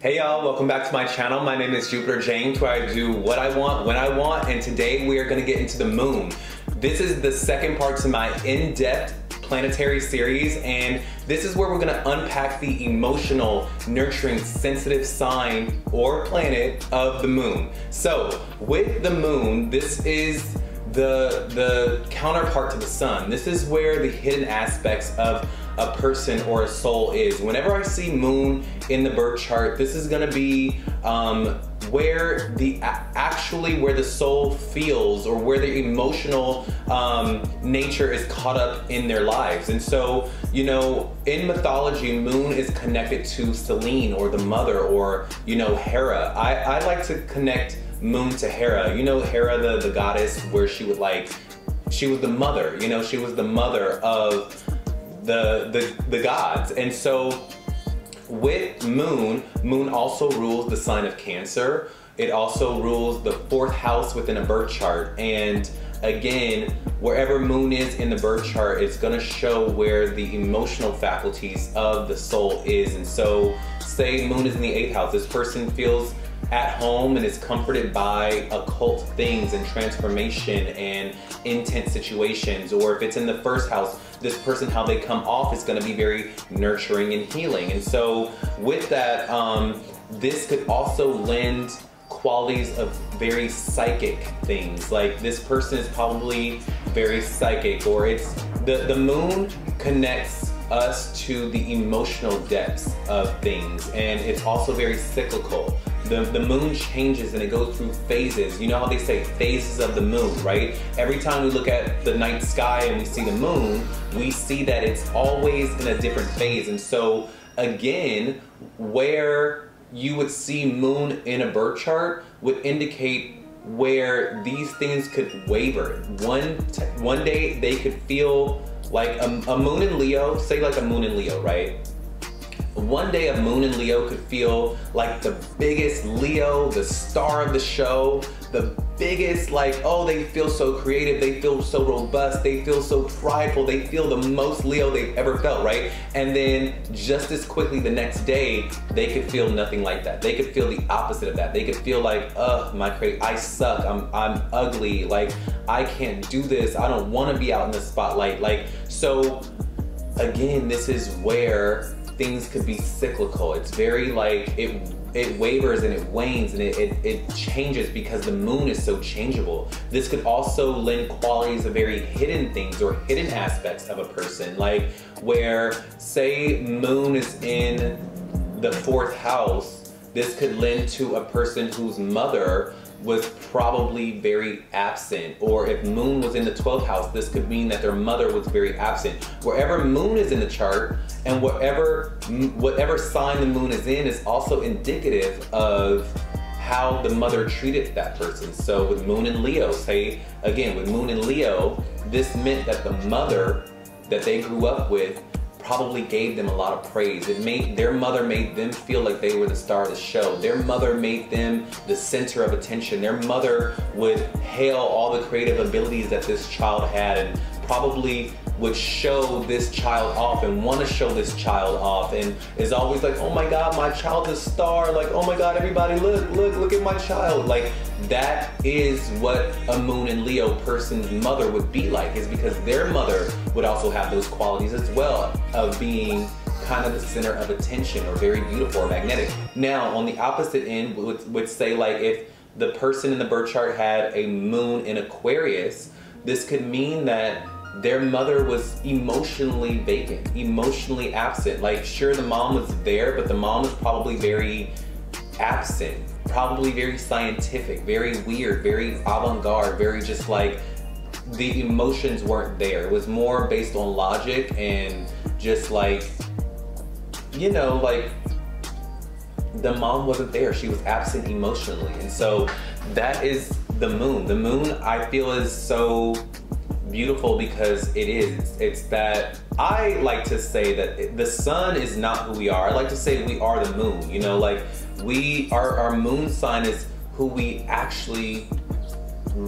Hey y'all, welcome back to my channel. My name is Jupiter James, where I do what I want, when I want, and today we are gonna get into the moon. This is the second part to my in-depth planetary series, and this is where we're gonna unpack the emotional, nurturing, sensitive sign or planet of the moon. So, with the moon, this is the counterpart to the sun. This is where the hidden aspects of a person or a soul is. Whenever I see moon in the birth chart, this is gonna be where where the soul feels, or where the emotional nature is caught up in their lives. And so, you know, in mythology, moon is connected to Selene, or the mother, or, you know, Hera. I like to connect moon to Hera. You know, Hera, the goddess, where she was the mother, you know, she was the mother of the gods. And so with moon also rules the sign of Cancer. It also rules the 4th house within a birth chart. And again, wherever moon is in the birth chart, it's gonna show where the emotional faculties of the soul is. And so say moon is in the 8th house, this person feels at home and is comforted by occult things and transformation and intense situations. Or if it's in the 1st house, this person, how they come off is going to be very nurturing and healing. And so with that, this could also lend qualities of very psychic things. Like this person is probably very psychic, or it's the moon connects us to the emotional depths of things, and it's also very cyclical. The moon changes and it goes through phases. You know how they say phases of the moon, right? Every time we look at the night sky and we see the moon, we see that it's always in a different phase. And so again, where you would see moon in a birth chart would indicate where these things could waver. One day they could feel like a moon in Leo, say like a moon in Leo, right? One day a moon in Leo could feel like the biggest Leo, the star of the show, the biggest, like, oh, they feel so creative, they feel so robust, they feel so prideful, they feel the most Leo they've ever felt, right? And then just as quickly the next day, they could feel nothing like that. They could feel the opposite of that. They could feel like, I suck, I'm ugly, like, I can't do this, I don't wanna be out in the spotlight. Like, so again, this is where things could be cyclical. It's very like, it wavers and it wanes and it changes because the moon is so changeable. This could also lend qualities of very hidden things or hidden aspects of a person. Like where, say moon is in the 4th house, this could lend to a person whose mother was probably very absent. Or if moon was in the 12th house, this could mean that their mother was very absent. Wherever moon is in the chart, and whatever sign the moon is in, is also indicative of how the mother treated that person. So with moon in Leo, say again, with moon in Leo, this meant that the mother that they grew up with probably gave them a lot of praise. Their mother made them feel like they were the star of the show. Their mother made them the center of attention. Their mother would hail all the creative abilities that this child had, and probably would show this child off and want to show this child off, and is always like, oh my God, my child's a star. Like, oh my God, everybody look at my child. Like, that is what a moon in Leo person's mother would be like, is because their mother would also have those qualities as well of being kind of the center of attention, or very beautiful or magnetic. Now, on the opposite end, would say like if the person in the birth chart had a moon in Aquarius, this could mean that their mother was emotionally vacant, emotionally absent. Like, sure, the mom was there, but the mom was probably very absent, probably very scientific, very weird, very avant-garde, very just like, the emotions weren't there. It was more based on logic and just like, you know, like the mom wasn't there. She was absent emotionally. And so that is the moon. The moon, I feel, is so beautiful because it's that, I like to say that the sun is not who we are. I like to say we are the moon, you know, like our moon sign is who we actually,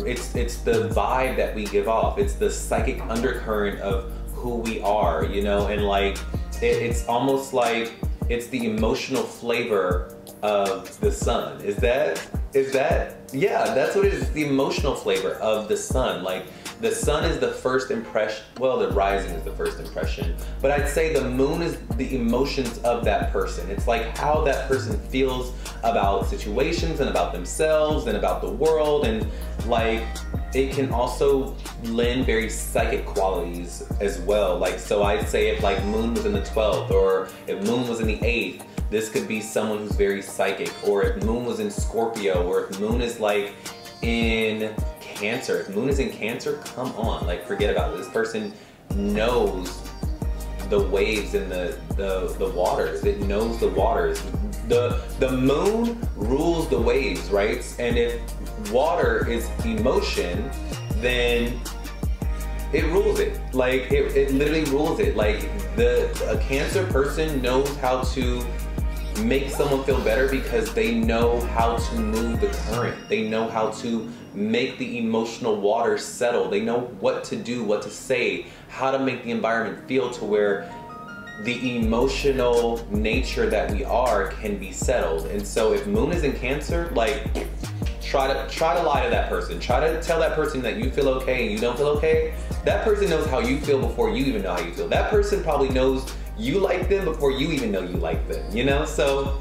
it's the vibe that we give off. It's the psychic undercurrent of who we are, you know, and like, it's almost like it's the emotional flavor of the sun. Is that, yeah, that's what it is. It's the emotional flavor of the sun. Like, the sun is the first impression, well, the rising is the first impression, but I'd say the moon is the emotions of that person. It's like how that person feels about situations and about themselves and about the world, and like, it can also lend very psychic qualities as well. Like, so I'd say if like moon was in the 12th, or if moon was in the 8th, this could be someone who's very psychic. Or if moon was in Scorpio, or if moon is like in Cancer. If moon is in Cancer, come on, like, forget about it. This person knows the waves and the waters. It knows the waters. The moon rules the waves, right? And if water is emotion, then it rules it. Like, it literally rules it. Like, a Cancer person knows how to make someone feel better because they know how to move the current. They know how to make the emotional water settle. They know what to do, what to say, how to make the environment feel to where the emotional nature that we are can be settled. And so if moon is in Cancer, like, try to lie to that person. Try to tell that person that you feel okay and you don't feel okay. That person knows how you feel before you even know how you feel. That person probably knows you like them before you even know you like them, you know? So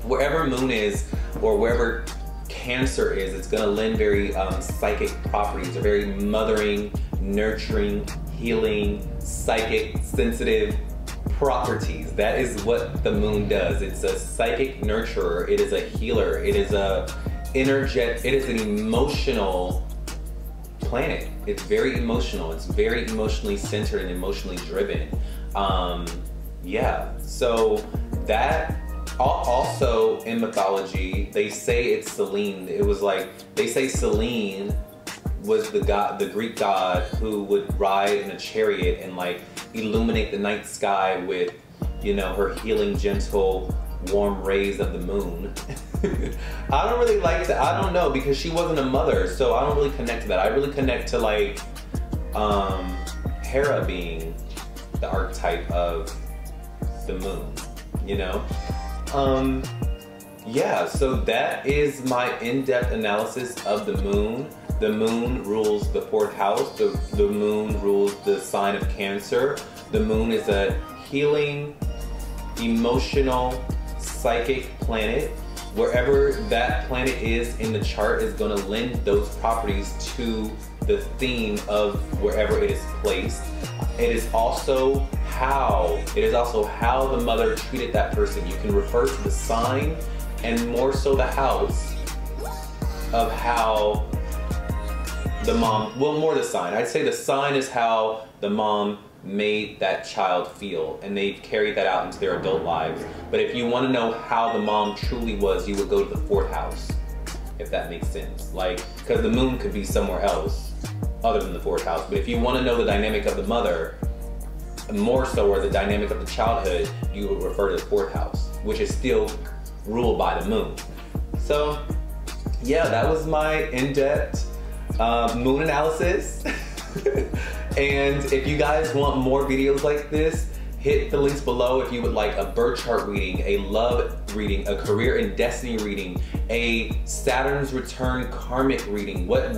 wherever moon is, or wherever Cancer is, it's gonna lend very psychic properties, or very mothering, nurturing, healing, psychic, sensitive properties. That is what the moon does. It's a psychic nurturer. It is a healer. It is a energetic, it is an emotional planet. It's very emotional. It's very emotionally centered and emotionally driven. Yeah, so that also in mythology, they say it's Selene. It was like, they say Selene was the god, the Greek god who would ride in a chariot and like illuminate the night sky with, you know, her healing, gentle, warm rays of the moon. I don't really like that. I don't know, because she wasn't a mother, so I don't really connect to that. I really connect to like Hera being the archetype of the moon, you know? Yeah, so that is my in-depth analysis of the moon. The moon rules the 4th house. The moon rules the sign of Cancer. The moon is a healing, emotional, psychic planet. Wherever that planet is in the chart is going to lend those properties to the theme of wherever it is placed. It is also how the mother treated that person. You can refer to the sign and more so the house of how the mom, well, more the sign. I'd say the sign is how the mom made that child feel, and they've carried that out into their adult lives. But if you want to know how the mom truly was, you would go to the 4th house, if that makes sense. Like, because the moon could be somewhere else other than the 4th house. But if you want to know the dynamic of the mother, more so, or the dynamic of the childhood, you would refer to the 4th house, which is still ruled by the moon. So yeah, that was my in-depth moon analysis. And if you guys want more videos like this, hit the links below if you would like a birth chart reading, a love reading, a career and destiny reading, a Saturn's return karmic reading. What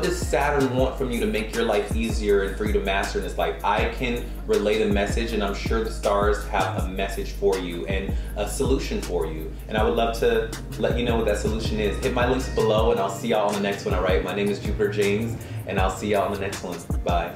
does Saturn want from you to make your life easier and for you to master in this life? I can relay the message, and I'm sure the stars have a message for you and a solution for you. And I would love to let you know what that solution is. Hit my links below, and I'll see y'all on the next one, all right? My name is Jupiter James, and I'll see y'all on the next one. Bye.